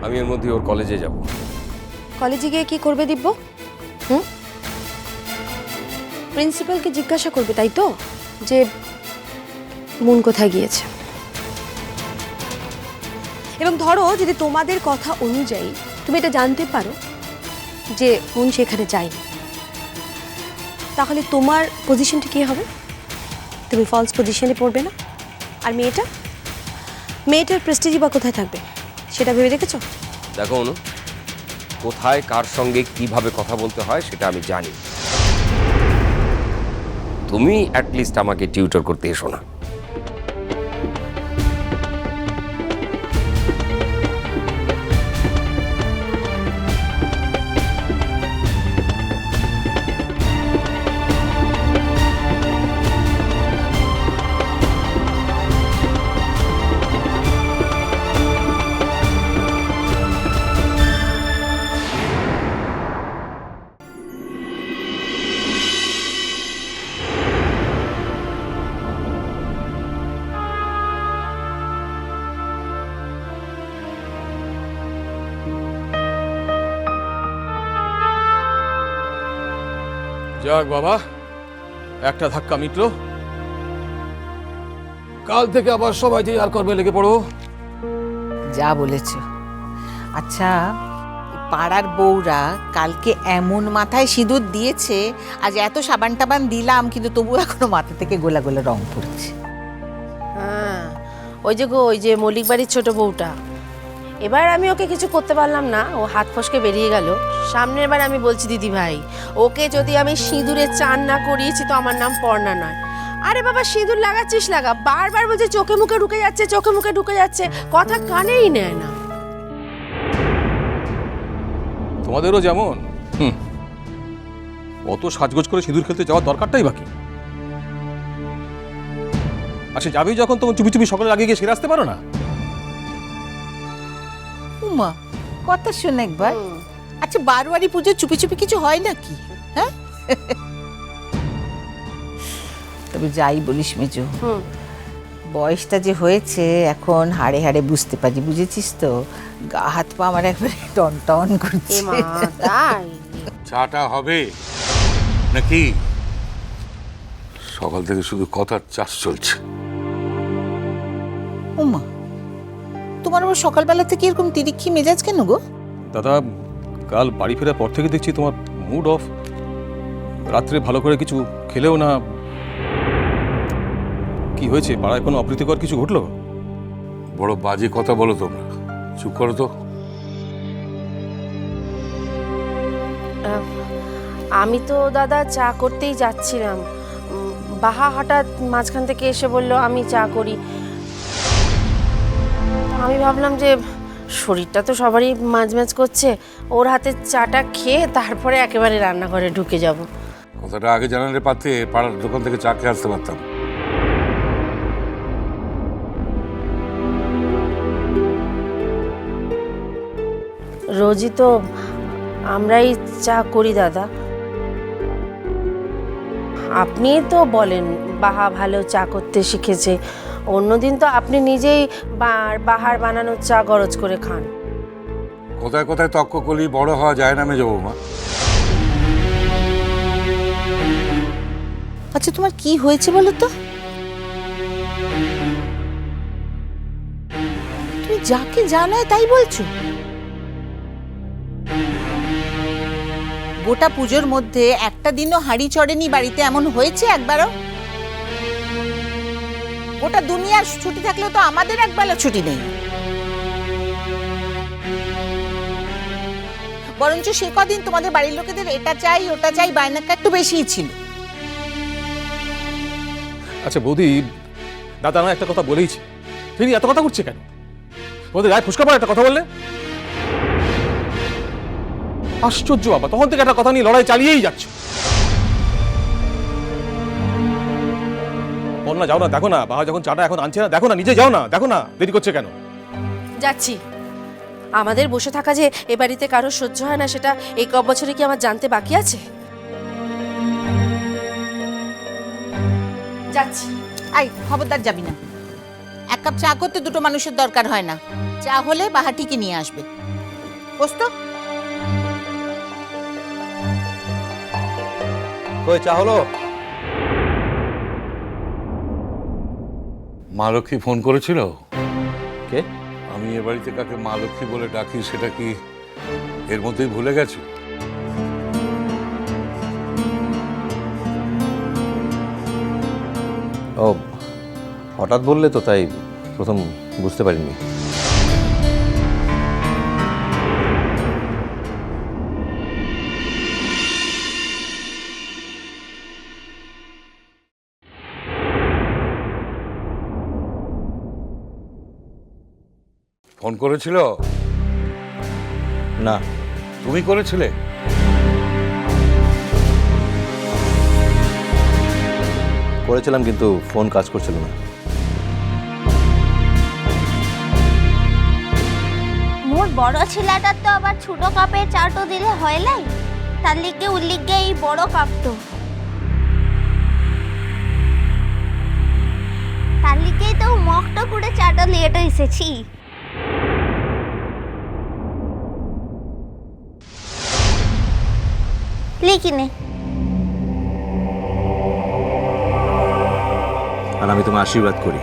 আমি এর মধ্যে ওর কলেজে যাব। কলেজে গিয়ে কি করবে দিব্য? প্রিন্সিপালকে জিজ্ঞাসা করবে, তাই তো, যে মন কোথায় গিয়েছে। এবং ধরো যদি তোমাদের কথা অনুযায়ী তুমি এটা জানতে পারো যে মন সেখানে যায়নি, তাহলে তোমার পজিশনটা কি হবে? তুমি ফলস পজিশনে পড়বে না? আর মেয়েটার প্রেস্টিজই বা কোথায় থাকবে সেটা ভেবে দেখেছো? দেখো অনু, কোথায় কার সঙ্গে কিভাবে কথা বলতে হয় সেটা আমি জানি। তুমি অ্যাটলিস্ট আমাকে টিউটর করতে এসো না। যাক বাবা, একটা ধাক্কা মিটলো। কাল থেকে আবার সবাই যে আর করবে লেগে পড়ো। যা বলেছ। আচ্ছা, পাড়ার বউরা কালকে এমন মাথায় সিঁদুর দিয়েছে, আজ এত সাবান টাবান দিলাম, কিন্তু তবু এখনো মাথা থেকে গোলা গোলা রং পড়ছে। হ্যাঁ, ওই যে মল্লিক বাড়ির ছোট বউটা, এবার আমি ওকে কিছু করতে পারলাম না, ও হাত ফসকে বেরিয়ে গেল। সামনের বার আমি বলছি দিদি ভাই, ওকে যদি আমি সিঁদুরে চান না করিয়েছি তো আমার নাম পর্ণা নয়। আরে বাবা, সিঁদুর লাগাচ্ছিস লাগা, বারবার বলছে চোখে মুখে ঢুকে যাচ্ছে, চোখে মুখে ঢুকে যাচ্ছে, কথা কানেই নেয় না। তোমাদেরও যেমন অত সাজগোজ করে সিঁদুর খেলতে যাওয়ার দরকারটাই বাকি। আচ্ছা, যাবেই যখন তখন চুপি চুপি সকালে লাগিয়ে গিয়ে সেরে আসতে পারো না? উমা, কথা শোন একবার। আচ্ছা, বারোয়ারি পুজো চুপি চুপি কিছু হয় নাকি? হ্যাঁ, তবে যাই বলিস মেজো, বয়সটা যে হয়েছে এখন হাড়ে হাড়ে বুঝতে পারি, বুঝেছিস তো? গা হাত পা আমার একবারে টন টন করছে। চাটা হবে নাকি? সকাল থেকে শুধু কথার চাষ চলছে। উমা, তোমার আবার সকালবেলা থেকে এরকম তিরিক্ষি মেজাজ কেন গো? দাদা, কাল বাড়ি ফেরার পর থেকে দেখছি তোমার মুড অফ। রাত্রে ভালো করে কিছু খেলেও না। কি হয়েছে? পাড়ায় কোনো অপ্রীতিকর কিছু ঘটলো? বড় বাজে কথা বলো তোমরা, চুপ করো তো। আমি তো দাদা চা করতেই যাচ্ছিলাম, বাহা হঠাৎ মাঝখান থেকে এসে বলল আমি চা করি। আমি ভাবলাম যে শরীরটা তো সবারই মাঝ করছে, ওর হাতে চাটা খেয়ে তারপরে একেবারে রান্নাঘরে ঢুকে যাব। কথাটা আগে জানালে পারতে, পাড়ার দোকান থেকে চা খেয়ে আসতে পারতাম। রোজই তো আমরাই চা করি দাদা। আপনি তো বলেন বাহা ভালো চা করতে শিখেছে, অন্যদিন তো আপনি নিজেই বাহার বানানো চা গরজ করে খান। কোথায় কোথায় তক্ক করলি বড় হওয়া যায় না মেজো বৌমা। আচ্ছা, তোমার কি হয়েছে বলো তো? তুমি যাকে জানায় তাই বলছো? গোটা পুজোর মধ্যে একটা দিনও হাঁড়ি চড়েনি বাড়িতে, এমন হয়েছে একবারও? গোটা দুনিয়ার ছুটি থাকলেও তো আমাদের একবেলা ছুটি নেই। বরঞ্চ সে কদিন তোমাদের বাড়ির লোকেদের এটা চাই ওটা চাই বায়নাটা একটু বেশিই ছিল। আচ্ছা বৌদি, দাদা না একটা কথা বলেইছে, তিনি এত কথা করছে কেন? ওদের গায়ে ফুসকা পড়ে একটা কথা বললে? আশ্চর্য বাবা, তখন থেকে একটা কথা নিয়ে লড়াই চালিয়েই যাচ্ছ। বল না, যাও না, দেখো না বাবা যখন চাটা এখন আনছে না, দেখো না, নিজে যাও না, দেখো না দেরি করছে কেন? যাচ্ছি। আমাদের বসে থাকা যে এ বাড়িতে কারো সহ্য হয় না, সেটা এই কব বছরে কি আমার জানতে বাকি আছে? যাচ্ছি। আই, খবরদার যাবি না। এক কাপ চা করতে দুটো মানুষের দরকার হয় না। চা হলে বাহাটিকে নিয়ে আসবে। বসতো। কই চা হলো? মা লক্ষ্মী ফোন করেছিল? কে? আমি এ বাড়িতে কাকে মা লক্ষ্মী বলে ডাকি সেটা কি এর মধ্যেই ভুলে গেছো? ও হঠাৎ বললে তো, তাই প্রথম বুঝতে পারিনি। ফোন করেছিল? না। তুমি করেছিলে? করেছিলাম কিন্তু ফোন কাজ করছিল না। মোর বড় ছেলেটার তো আবার ছোট কাপে চাটো দিলে হয় নাই, তার লিগে উল্লিগে এই বড় কাপটো, তার লিগেই তো মগটা করে চাটো লেট এসেছি। লিখিনে আর আমি তোমায় আশীর্বাদ করি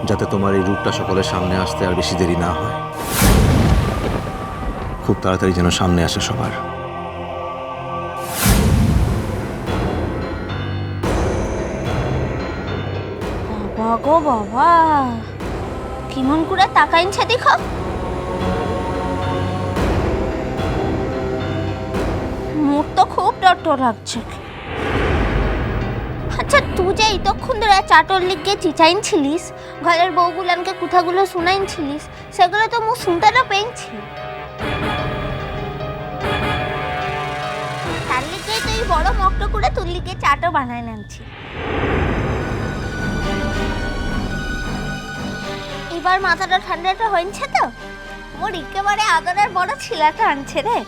যাতে তোমার এই রূপটা সকলের সামনে আসতে আর বেশি দেরি না হয়, খুব তাড়াতাড়ি যেন সামনে আসে সবার। বাবা গো বাবা, কেমন করে তাকাইনছে দেখো। মোর তো খুব ডর লাগছে। আচ্ছা তুই যে এতক্ষণ ধরে চাটর লিগে চিচাইনছিলিস, ঘরের বউগুলানকে কথাগুলো শুনাইনছিলিস, সেগুলো তো মুখ শুনতে না পেয়েছি। তার লিগে তো এই বড় মগটা করে তোর লিগে চাটও বানায় নানছি। এবার মাথাটা ঠান্ডাটা হয়েছে তো, মোর একেবারে আদরের বড় ছিলাটা আনছে রে।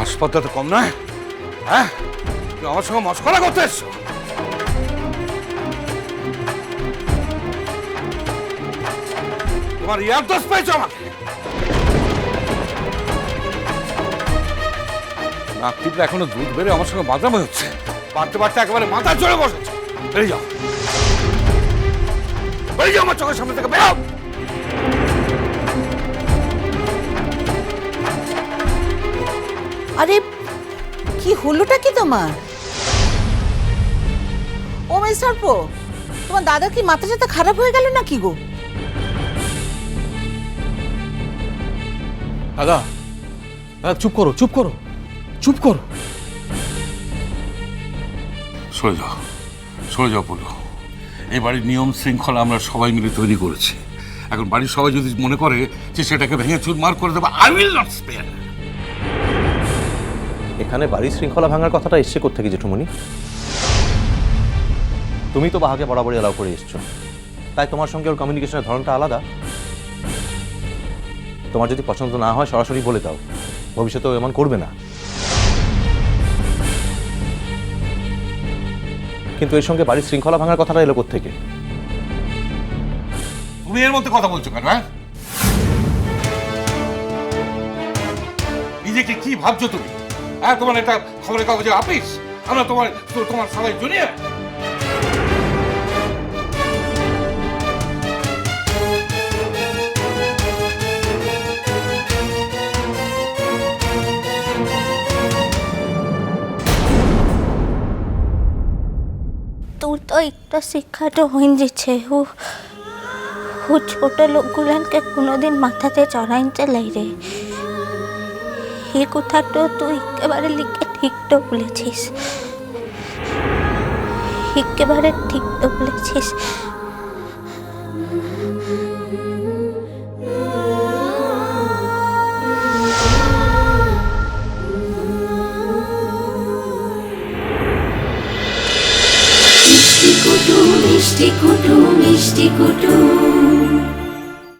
হাসপাতাল তো কম নয়, হ্যাঁ? তুমি আমার সঙ্গে মস্করা করতে এসছো? তোমার ইয়ার দোষ পেয়েছো আমাকে। নাক টিপলে এখনো দুধ বেড়ে আমার সঙ্গে বাদামি হচ্ছে, বাড়তে বাড়তে একেবারে মাথা চড়ে বসেছে। বেরিয়ে যাও, বেরিয়ে যাও আমার চোখের সামনে থেকে, বেরো। আরে কি হলোটা কি তোমার? ও মিস্টার পো, তোমার দাদা কি মাথা টাথা খারাপ হয়ে গেল নাকি গো? দাদা, দাদা চুপ করো, চুপ করো, চুপ করো। সরে যাও, সরে যাও পুরো। এই বাড়ির নিয়ম শৃঙ্খলা আমরা সবাই মিলে তৈরি করেছি। এখন বাড়ির সবাই যদি মনে করে যে সেটাকে ভেঙে চুরমার করে দেবো, আই উইল নট স্পেয়ার। এখানে বাড়ির শৃঙ্খলা ভাঙার কথাটা এসছে কোত্থেকে জেঠুমণি? তুমি তো বাহাকে বরাবরই অ্যালাউ করে এসছো, তাই তোমার সঙ্গে ওর কমিউনিকেশনের ধরনটা আলাদা। তোমার যদি পছন্দ না হয় সরাসরি বলে দাও, ভবিষ্যতে ও এমন করবে না। কিন্তু এর সঙ্গে বাড়ির শৃঙ্খলা ভাঙার কথাটা এলো কোত্থেকে? তুমি এর মধ্যে কথা বলছো কেন? হ্যাঁ, নিজেকে কি ভাবছো তুমি? হ্যাঁ, তোমার এটা খবরের কাগজে অফিস, আমরা তোমার সবাই জুনিয়র। তোর তো একটা শিক্ষাটা হয়ে যাচ্ছে। ও ছোট লোকগুলানকে কোনোদিন মাথাতে চড়াইতে লাই রে। এই কথাটা তুই একেবারে লিখে ঠিক তো বলেছিস, একেবারে ঠিক তো বলেছিস। মিষ্টি কুটুম